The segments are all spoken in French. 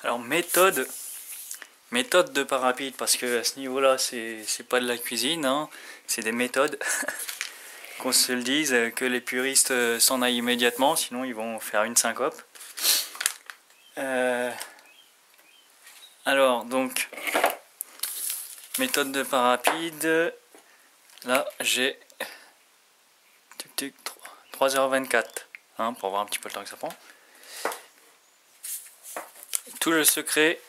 Alors méthode de pas rapide, parce que à ce niveau-là, c'est pas de la cuisine, hein, c'est des méthodes. Qu'on se le dise, que les puristes s'en aillent immédiatement, sinon ils vont faire une syncope. Alors donc, méthode de pas rapide. Là, j'ai 3h24, hein, pour voir un petit peu le temps que ça prend. Tout le secret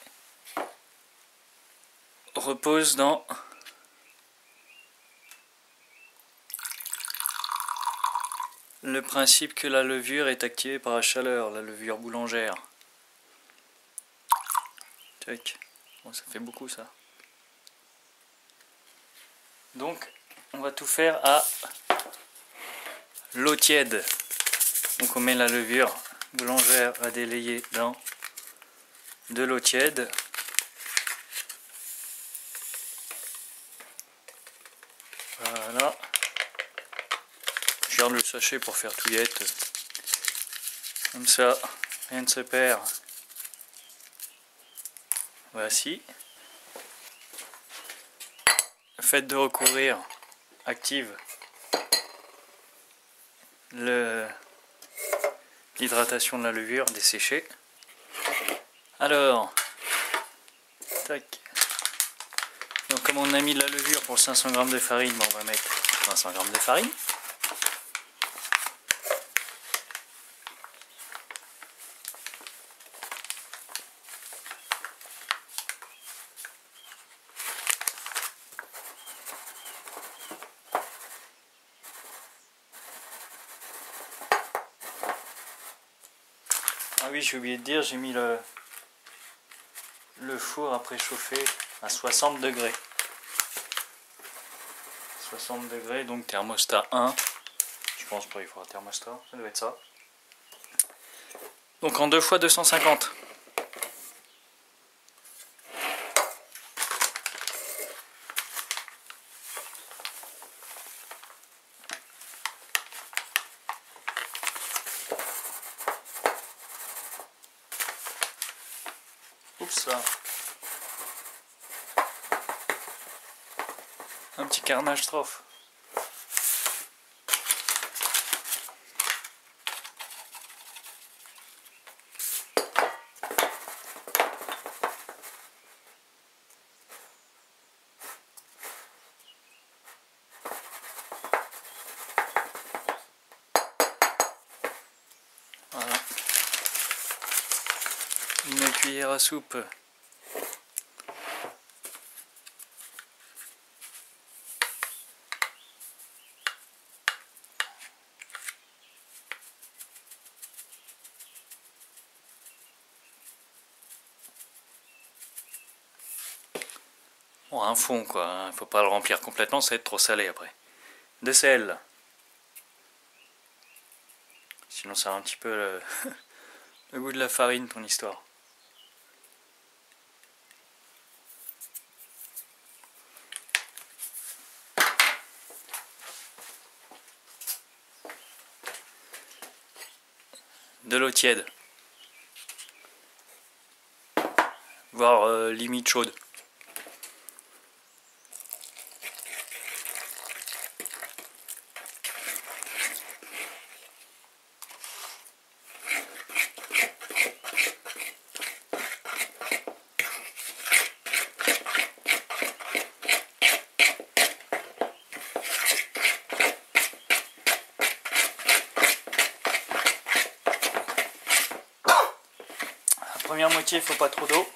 repose dans le principe que la levure est activée par la chaleur, la levure boulangère. Check. Bon, ça fait beaucoup ça. Donc, on va tout faire à l'eau tiède. Donc on met la levure boulangère à délayer dans de l'eau tiède. Voilà. Je garde le sachet pour faire touillette. Comme ça, rien ne se perd. Voici. Le fait de recouvrir active l'hydratation de la levure desséchée. Alors, tac. Donc comme on a mis de la levure pour 500 g de farine, bon, on va mettre 500 g de farine. Ah oui, j'ai oublié de dire, j'ai mis le four à préchauffer à 60 degrés. 60 degrés, donc thermostat 1. Je pense pas, il faudra thermostat, ça doit être ça. Donc en 2 fois 250. Oups là. Un petit carnage strophe. Voilà. Une cuillère à soupe. Bon, un fond quoi, hein. Faut pas le remplir complètement, ça va être trop salé après. De sel. Sinon ça a un petit peu le goût de la farine, ton histoire. De l'eau tiède. Voire limite chaude. Première moitié, il faut pas trop d'eau.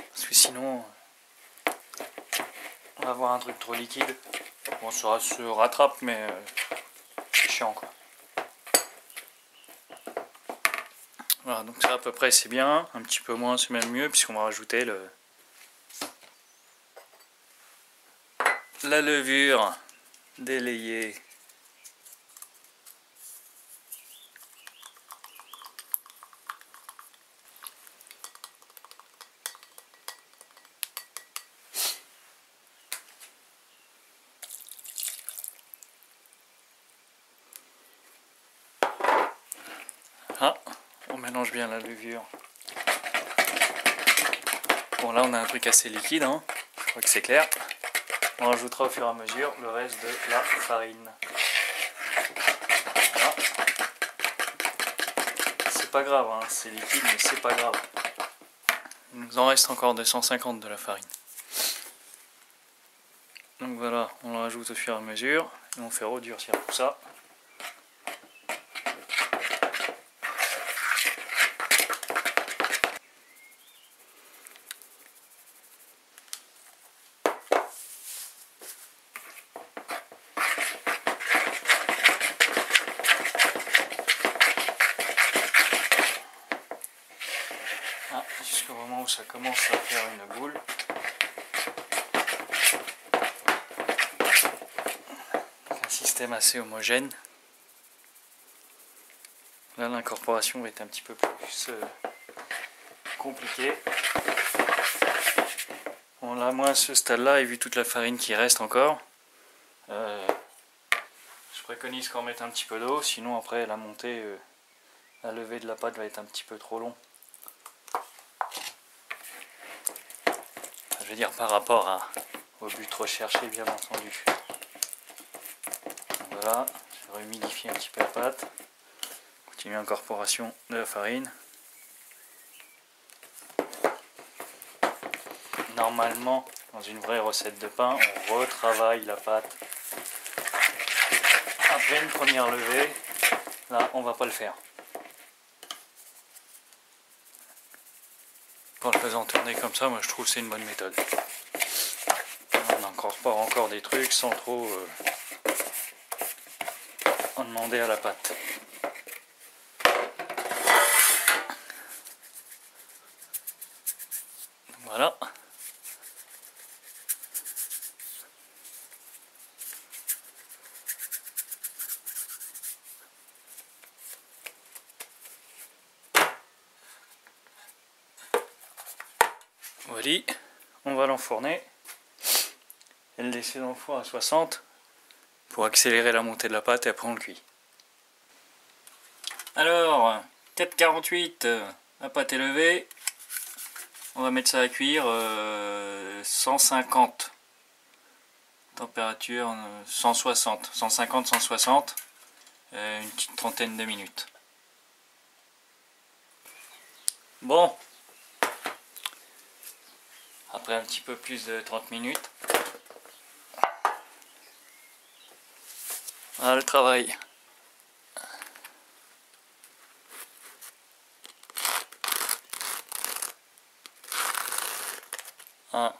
Parce que sinon, on va avoir un truc trop liquide. Bon, ça se rattrape, mais c'est chiant quoi. Voilà, donc ça à peu près c'est bien. Un petit peu moins, c'est même mieux, puisqu'on va rajouter la levure délayée. Ah, mélange bien la levure. Bon là on a un truc assez liquide, hein. Je crois que c'est clair. On rajoutera au fur et à mesure le reste de la farine. Voilà. C'est pas grave, hein. C'est liquide mais c'est pas grave. Il nous en reste encore 250 de la farine. Donc voilà, on le rajoute au fur et à mesure et on fait redurcir tout ça. Jusqu'au moment où ça commence à faire une boule. Un système assez homogène. Là l'incorporation va être un petit peu plus compliquée. Bon là moi à ce stade là et vu toute la farine qui reste encore, je préconise qu'on mette un petit peu d'eau, sinon après la montée, la levée de la pâte va être un petit peu trop long. Je veux dire par rapport au but recherché bien entendu. Donc voilà, je vais humidifier un petit peu la pâte. Continue l'incorporation de la farine. Normalement, dans une vraie recette de pain, on retravaille la pâte après une première levée. Là, on va pas le faire. En le faisant tourner comme ça, moi je trouve que c'est une bonne méthode. On incorpore encore des trucs sans trop en demander à la pâte. Voilà. Voilà, on va l'enfourner et le laisser dans le four à 60 pour accélérer la montée de la pâte et après on le cuit. Alors, 4,48, la pâte est levée. On va mettre ça à cuire 150. Température 160, 150, 160, une petite trentaine de minutes. Bon, après un petit peu plus de 30 minutes, voilà le travail. Ah.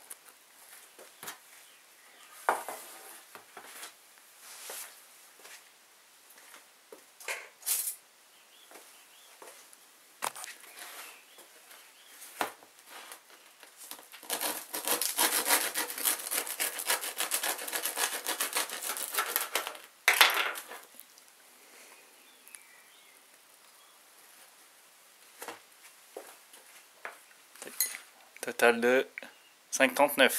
Total de 5,39.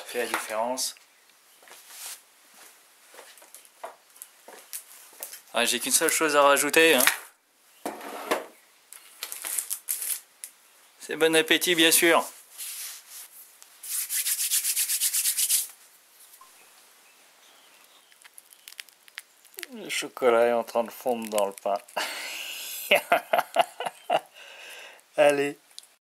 Fait la différence. Ah, j'ai qu'une seule chose à rajouter. Hein. C'est bon appétit bien sûr. Le chocolat est en train de fondre dans le pain. Allez.